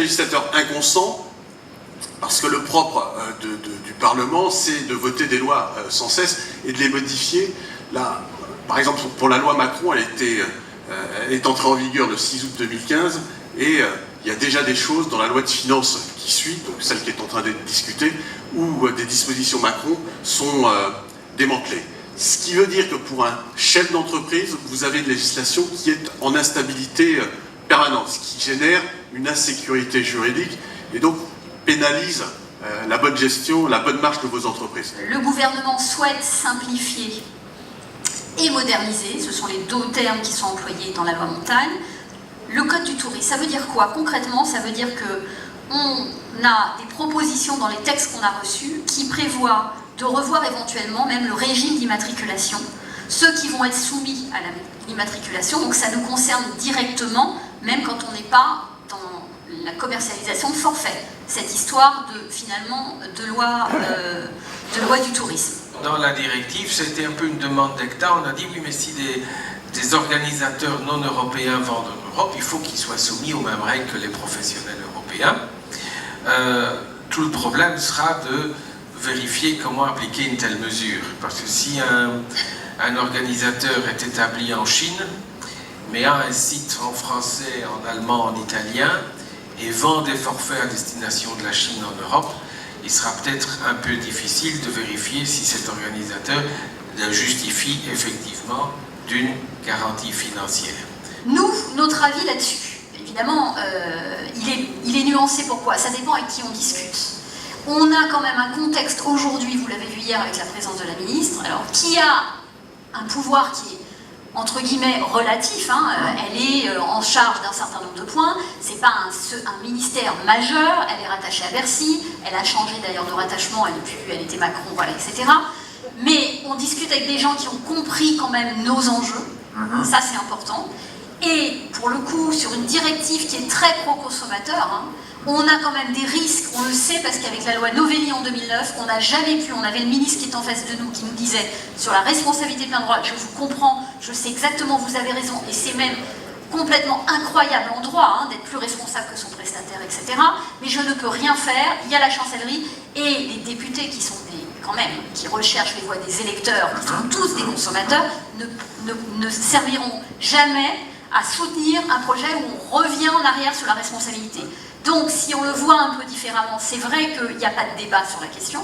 législateur inconstant, parce que le propre du Parlement, c'est de voter des lois sans cesse et de les modifier. Là, par exemple, pour la loi Macron, elle est entrée en vigueur le 6 août 2015, et il y a déjà des choses dans la loi de finances qui suit, donc celle qui est en train d'être discutée, où des dispositions Macron sont démantelées. Ce qui veut dire que pour un chef d'entreprise, vous avez une législation qui est en instabilité permanente, ce qui génère une insécurité juridique et donc pénalise la bonne gestion, la bonne marche de vos entreprises. Le gouvernement souhaite simplifier et moderniser, ce sont les deux termes qui sont employés dans la loi Montagne, le code du tourisme. Ça veut dire quoi? Concrètement, ça veut dire qu'on a des propositions dans les textes qu'on a reçus qui prévoient de revoir éventuellement même le régime d'immatriculation, ceux qui vont être soumis à l'immatriculation, donc ça nous concerne directement, même quand on n'est pas dans la commercialisation de forfait. Cette histoire de loi du tourisme. Dans la directive, c'était un peu une demande d'Ecta. On a dit oui, mais si des organisateurs non européens vendent en Europe, il faut qu'ils soient soumis aux mêmes règles que les professionnels européens. Tout le problème sera de vérifier comment appliquer une telle mesure. Parce que si un organisateur est établi en Chine, mais a un site en français, en allemand, en italien, et vend des forfaits à destination de la Chine en Europe, il sera peut-être un peu difficile de vérifier si cet organisateur justifie effectivement d'une garantie financière. Nous, notre avis là-dessus, évidemment, il est nuancé. Pourquoi? Ça dépend avec qui on discute. On a quand même un contexte aujourd'hui, vous l'avez vu hier avec la présence de la ministre, alors qui a un pouvoir qui est entre guillemets relatif, elle est en charge d'un certain nombre de points, c'est pas un ministère majeur, elle est rattachée à Bercy, elle a changé d'ailleurs de rattachement, elle était Macron, voilà, etc. Mais on discute avec des gens qui ont compris quand même nos enjeux, ça c'est important, et pour le coup, sur une directive qui est très pro-consommateur, on a quand même des risques, on le sait parce qu'avec la loi Novelli en 2009, on n'a jamais pu, on avait le ministre qui est en face de nous qui nous disait sur la responsabilité plein droit, je vous comprends, je sais exactement, vous avez raison, et c'est même complètement incroyable en droit d'être plus responsable que son prestataire, etc. Mais je ne peux rien faire, il y a la chancellerie et les députés qui sont qui recherchent les voix des électeurs, qui sont tous des consommateurs, ne serviront jamais à soutenir un projet où on revient en arrière sur la responsabilité. Donc, si on le voit un peu différemment, c'est vrai qu'il n'y a pas de débat sur la question.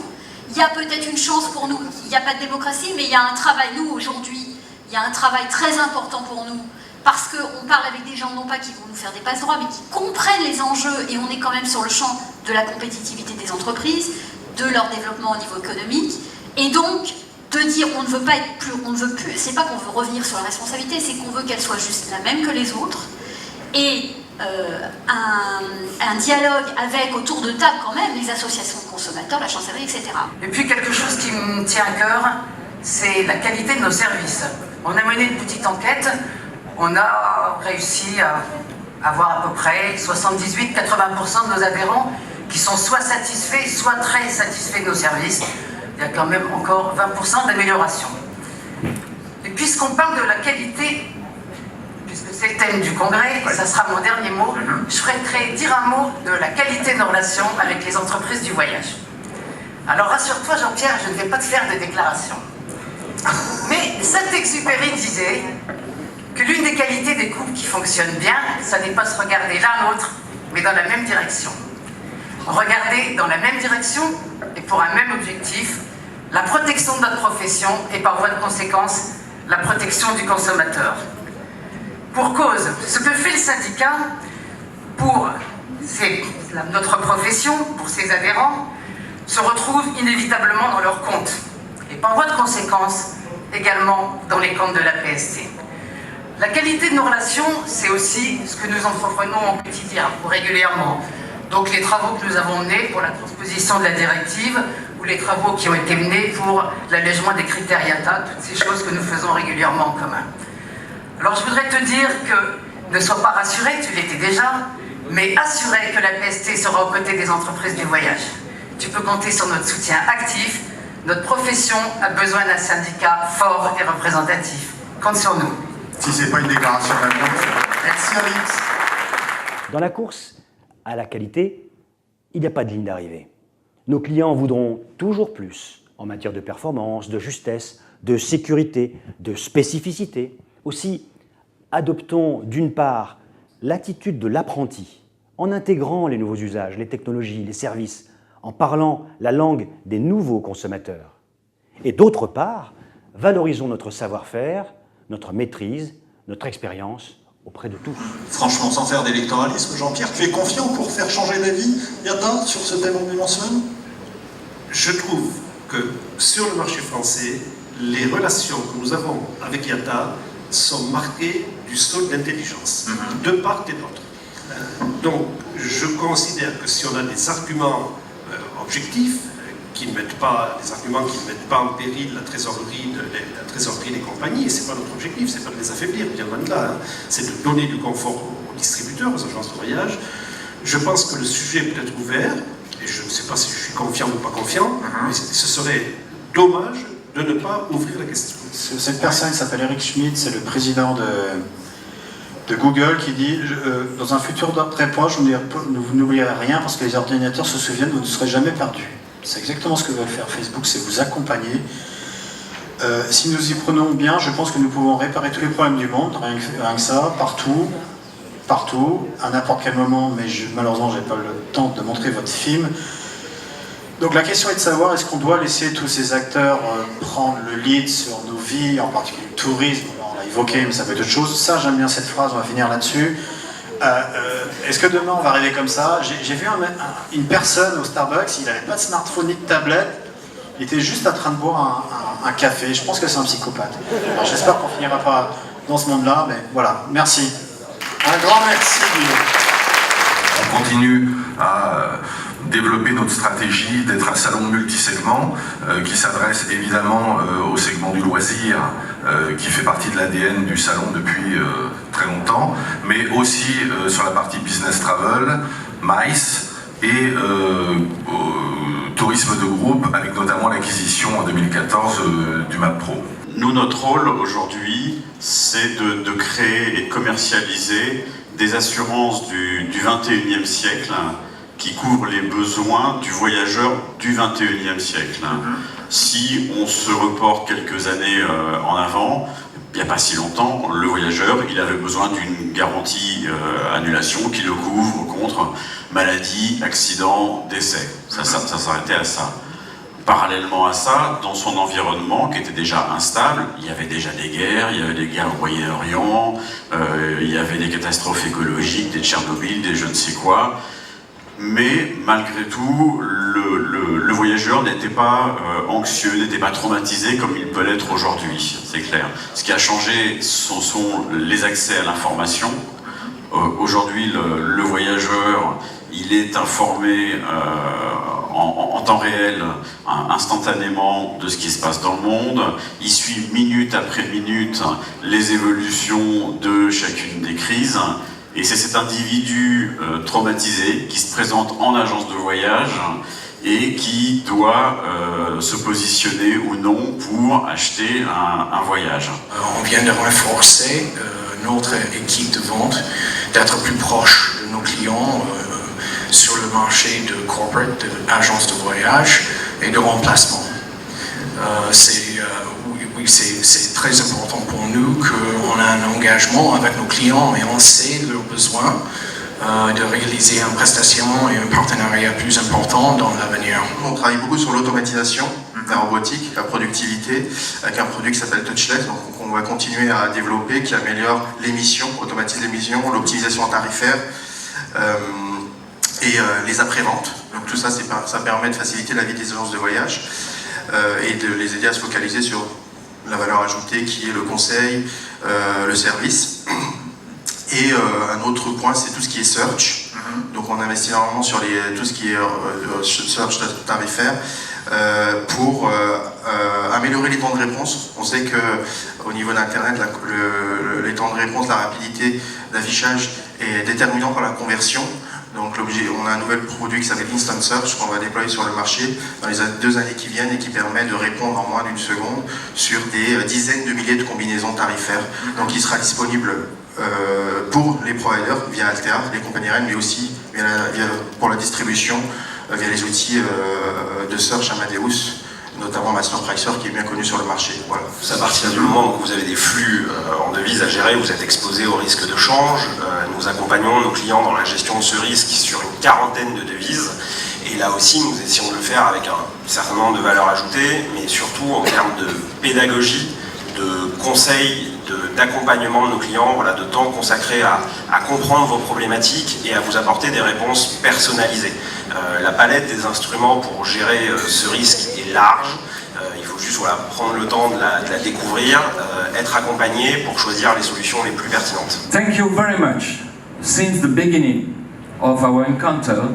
Il y a peut-être une chance pour nous, il n'y a pas de démocratie, mais il y a un travail, nous, aujourd'hui, il y a un travail très important pour nous, parce qu'on parle avec des gens, non pas qui vont nous faire des passe-droits, mais qui comprennent les enjeux, et on est quand même sur le champ de la compétitivité des entreprises, de leur développement au niveau économique, et donc, de dire on ne veut pas être plus, on ne veut plus, c'est pas qu'on veut revenir sur la responsabilité, c'est qu'on veut qu'elle soit juste la même que les autres, et un dialogue avec, autour de table quand même, les associations de consommateurs, la chancellerie, etc. Et puis quelque chose qui me tient à cœur, c'est la qualité de nos services. On a mené une petite enquête, on a réussi à avoir à peu près 78-80% de nos adhérents qui sont soit satisfaits, soit très satisfaits de nos services. Il y a quand même encore 20% d'amélioration. Et puisqu'on parle de la qualité, puisque c'est le thème du congrès, et ça sera mon dernier mot, je ferai dire un mot de la qualité de nos relations avec les entreprises du voyage. Alors rassure-toi Jean-Pierre, je ne vais pas te faire de déclaration. Mais Saint-Exupéry disait que l'une des qualités des couples qui fonctionnent bien, ça n'est pas se regarder l'un l'autre, mais dans la même direction. Regarder dans la même direction et pour un même objectif, la protection de notre profession et par voie de conséquence, la protection du consommateur. Pour cause, ce que fait le syndicat pour notre profession, pour ses adhérents, se retrouve inévitablement dans leurs comptes et par voie de conséquence également dans les comptes de la PST. La qualité de nos relations, c'est aussi ce que nous entreprenons au quotidien, ou régulièrement. Donc les travaux que nous avons menés pour la transposition de la directive ou les travaux qui ont été menés pour l'allègement des critères IATA, toutes ces choses que nous faisons régulièrement en commun. Alors je voudrais te dire que ne sois pas rassuré, tu l'étais déjà, mais assuré que la PST sera aux côtés des entreprises du voyage. Tu peux compter sur notre soutien actif. Notre profession a besoin d'un syndicat fort et représentatif. Compte sur nous. Si ce n'est pas une déclaration d'amour. Merci Alix. Dans la course à la qualité, il n'y a pas de ligne d'arrivée. Nos clients voudront toujours plus en matière de performance, de justesse, de sécurité, de spécificité. Aussi, adoptons d'une part l'attitude de l'apprenti, en intégrant les nouveaux usages, les technologies, les services, en parlant la langue des nouveaux consommateurs. Et d'autre part, valorisons notre savoir-faire, notre maîtrise, notre expérience auprès de tous. Franchement, sans faire d'électoralisme, Jean-Pierre, tu es confiant pour faire changer d'avis, Yata, sur ce thème mensuel? Je trouve que sur le marché français, les relations que nous avons avec Yata sont marquées du saut d'intelligence, de part et d'autre. Donc, je considère que si on a des arguments objectifs, qui ne mettent pas, des arguments qui ne mettent pas en péril la trésorerie des compagnies, et ce n'est pas notre objectif, c'est pas de les affaiblir, bien loin de là, hein. C'est de donner du confort aux distributeurs, aux agences de voyage. Je pense que le sujet peut être ouvert, et je ne sais pas si je suis confiant ou pas confiant, mais ce serait dommage de ne pas ouvrir la question. Cette personne s'appelle Eric Schmidt, c'est le président de Google qui dit dans un futur très proche, vous n'oublierez rien parce que les ordinateurs se souviennent, vous ne serez jamais perdu. C'est exactement ce que veut faire Facebook, c'est vous accompagner. Si nous y prenons bien, je pense que nous pouvons réparer tous les problèmes du monde, rien que ça, partout, à n'importe quel moment, mais malheureusement, je n'ai pas le temps de montrer votre film. Donc la question est de savoir, est-ce qu'on doit laisser tous ces acteurs prendre le lead sur nos vies, en particulier le tourisme, on l'a évoqué, mais ça peut être autre chose. Ça, j'aime bien cette phrase, on va finir là-dessus. Est-ce que demain on va arriver comme ça? J'ai vu une personne au Starbucks, il n'avait pas de smartphone ni de tablette, il était juste en train de boire un café. Je pense que c'est un psychopathe. J'espère qu'on finira pas dans ce monde-là, mais voilà, merci. Un grand merci. On continue à développer notre stratégie d'être un salon multisegment qui s'adresse évidemment au segment du loisir qui fait partie de l'ADN du salon depuis très longtemps, mais aussi sur la partie business travel, MICE et tourisme de groupe avec notamment l'acquisition en 2014 du MapPro. Nous, notre rôle aujourd'hui, c'est de créer et de commercialiser des assurances du 21e siècle qui couvrent les besoins du voyageur du 21e siècle. Si on se reporte quelques années en avant, il n'y a pas si longtemps, le voyageur, il avait besoin d'une garantie annulation qui le couvre contre maladie, accident, décès. Ça s'arrêtait à ça. Parallèlement à ça, dans son environnement qui était déjà instable, il y avait déjà des guerres, il y avait des guerres au Moyen-Orient, il y avait des catastrophes écologiques, des Tchernobyl, des je ne sais quoi. Mais malgré tout, le voyageur n'était pas anxieux, n'était pas traumatisé comme il peut l'être aujourd'hui, c'est clair. Ce qui a changé, ce sont les accès à l'information. Aujourd'hui, le voyageur, il est informé en temps réel, instantanément, de ce qui se passe dans le monde. Il suit minute après minute les évolutions de chacune des crises. Et c'est cet individu traumatisé qui se présente en agence de voyage et qui doit se positionner ou non pour acheter un voyage. On vient de renforcer notre équipe de vente, d'être plus proche de nos clients sur le marché de corporate, d'agence de voyage et de remplacement. C'est très important pour nous qu'on a un engagement avec nos clients et on sait leurs besoins de réaliser une prestation et un partenariat plus important dans l'avenir. On travaille beaucoup sur l'automatisation, la robotique, la productivité, avec un produit qui s'appelle Touchless, donc on va continuer à développer, qui améliore l'émission, automatise l'émission, l'optimisation tarifaire et les après-ventes. Donc tout ça, ça permet de faciliter la vie des agences de voyage et de les aider à se focaliser sur la valeur ajoutée qui est le conseil, le service. Et un autre point, c'est tout ce qui est search. Donc on investit énormément sur tout ce qui est search tarifaire pour améliorer les temps de réponse. On sait qu'au niveau d'Internet, les temps de réponse, la rapidité d'affichage est déterminant pour la conversion. Donc on a un nouvel produit qui s'appelle Instant Search qu'on va déployer sur le marché dans les 2 années qui viennent et qui permet de répondre en moins d'une seconde sur des dizaines de milliers de combinaisons tarifaires. Donc il sera disponible pour les providers via Altéa, les compagnies aériennes, mais aussi pour la distribution via les outils de search Amadeus, notamment Master Pricer qui est bien connu sur le marché. Voilà. À partir du moment où vous avez des flux en devises à gérer, vous êtes exposé au risque de change. Nous accompagnons nos clients dans la gestion de ce risque sur une quarantaine de devises. Et là aussi, nous essayons de le faire avec un certain nombre de valeurs ajoutées, mais surtout en termes de pédagogie, de conseils, d'accompagnement de nos clients, voilà, de temps consacré à comprendre vos problématiques et à vous apporter des réponses personnalisées. La palette des instruments pour gérer ce risque est large. Il faut juste prendre le temps de la découvrir, être accompagné pour choisir les solutions les plus pertinentes. Thank you very much. Since the beginning of our encounter,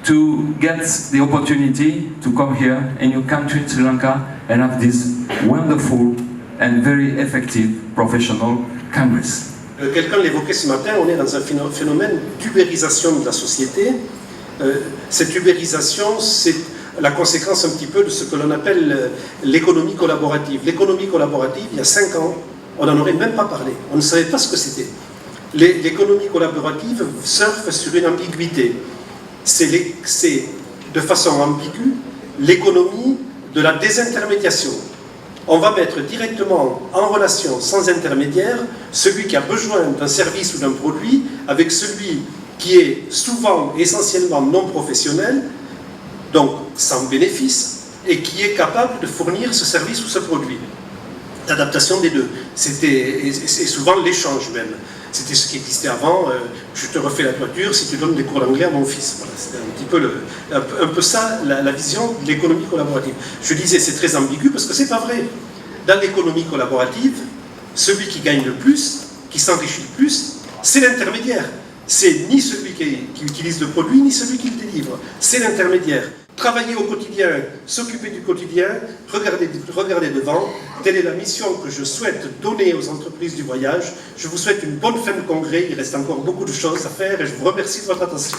to get the opportunity to come here in your country, Sri Lanka, and have this wonderful and very effective professional congress. Quelqu'un l'évoquait ce matin, on est dans un phénomène d'ubérisation de la société. Cette ubérisation, c'est la conséquence un petit peu de ce que l'on appelle l'économie collaborative. L'économie collaborative, il y a 5 ans, on n'en aurait même pas parlé. On ne savait pas ce que c'était. L'économie collaborative surfe sur une ambiguïté. C'est de façon ambiguë l'économie de la désintermédiation. On va mettre directement en relation, sans intermédiaire, celui qui a besoin d'un service ou d'un produit avec celui qui est souvent, essentiellement non professionnel, donc sans bénéfice, et qui est capable de fournir ce service ou ce produit. L'adaptation des deux. Et souvent l'échange même. C'était ce qui existait avant, je te refais la toiture si tu donnes des cours d'anglais à mon fils. Voilà, c'était un petit peu, un peu ça, la vision de l'économie collaborative. Je disais, c'est très ambigu parce que c'est pas vrai. Dans l'économie collaborative, celui qui gagne le plus, qui s'enrichit le plus, c'est l'intermédiaire. C'est ni celui qui utilise le produit, ni celui qui le délivre. C'est l'intermédiaire. Travailler au quotidien, s'occuper du quotidien, regarder devant, telle est la mission que je souhaite donner aux entreprises du voyage. Je vous souhaite une bonne fin de congrès, il reste encore beaucoup de choses à faire et je vous remercie de votre attention.